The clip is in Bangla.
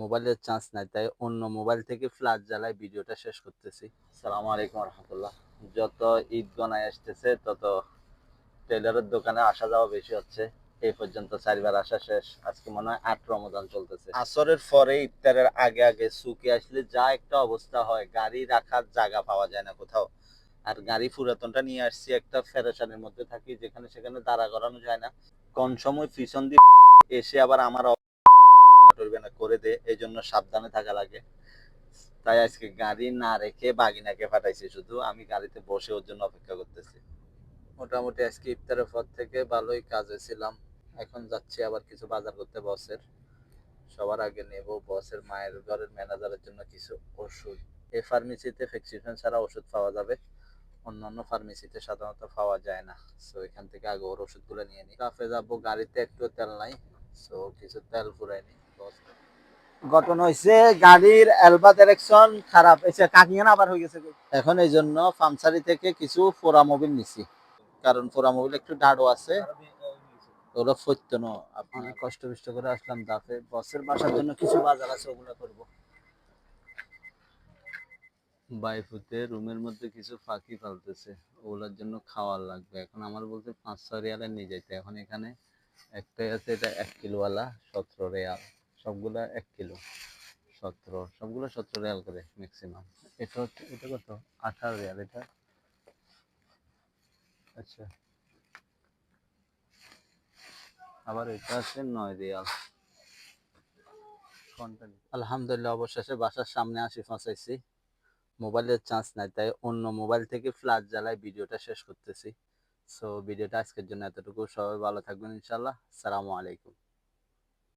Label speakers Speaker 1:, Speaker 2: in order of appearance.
Speaker 1: মোবাইলের চান্স নাই, তাই অন্য মোবাইল থেকে ফ্ল্যাশ জ্বালায় ভিডিওটা শেষ করতেছি। সালামু আলাইকুম রহমতুল্লাহ। যত ঈদ গনায় আসতেছে তত টেলারের দোকানে আসা যাওয়া বেশি হচ্ছে। এই পর্যন্ত 4বার আসা শেষ। আজকে মনে হয় 8 রমজান চলতেছে। আসরের পরে ইফতারের আগে আগে সুকে আসলে যা একটা অবস্থা হয়, গাড়ি রাখার জায়গা পাওয়া যায় না কোথাও। আর গাড়ি পুরাতনটা নিয়ে আসছি, একটা ফেরেশানির মধ্যে থাকি, যেখানে সেখানে দাঁড়া করানো যায় না। কোন সময় পিছন দিয়ে এসে আবার আমার করে দে, এই জন্য সাবধানে থাকা লাগে। তাই আজকে গাড়ি না রেখে বাগিনাকে পাঠাইছি, শুধু আমি গাড়িতে বসে ওর জন্য অপেক্ষা করতেছি। মোটামুটি আজকে ইফতারের পর থেকে ভালোই কাজে ছিলাম। এখন যাচ্ছি আবার কিছু বাজার করতে বসের। সবার আগে নেব বসের মায়ের ঘরের ম্যানেজারের জন্য কিছু ওষুধ। এই ফার্মেসিতে প্রেসক্রিপশন ছাড়া ওষুধ পাওয়া যাবে, অন্যান্য ফার্মেসিতে সাধারণত পাওয়া যায় না। সো এখান থেকে আগে ওর ওষুধগুলো নিয়ে নিই। কাফে যাবো, গাড়িতে একটু তেল নাই, সো কিছু তেল ফুরাই নি। ঘটনা হয়েছে, গাড়ির এলবা ডাইরেকশন খারাপ এসে কাকিয়ান আবার হয়ে গেছে। এখন এই জন্য পামসারি থেকে কিছু ফোরা মোবিল নিছি, কারণ ফোরা মোবিল একটু ঢাড়ো আছে, ওগুলো ফইতো না। অনেক কষ্ট বিষ্ট করে আসলাম দাফে, বসের বাসার জন্য কিছু বাজার আছে, ওগুলো করবো। বাইফুতে রুমের মধ্যে কিছু ফাঁকি ফালতেছে, ওগুলোর জন্য খাওয়ার লাগবে। এখন আমার বলতে 5-6 রিয়ালে নিয়ে যাইতে। এখন এখানে একটাই আছে, এটা 1 কিলোওয়ালা, 17 রিয়াল। সবগুলা 1 কিলো 17, সবগুলো 17 রিয়াল করে ম্যাক্সিমাম। এটা কত? 18 রিয়াল এটা। আচ্ছা, আবার এটা আছে 9 রিয়াল। আলহামদুলিল্লাহ, অবশেষে বাসার সামনে আসি পৌঁছাইছি। মোবাইলের চান্স নাই, তাই অন্য মোবাইল থেকে ফ্ল্যাশ জ্বালায় ভিডিওটা শেষ করতেছি। সো ভিডিওটা আজকের জন্য এতটুকু। সবাই ভালো থাকবেন ইনশাল্লাহ। আসসালামু আলাইকুম।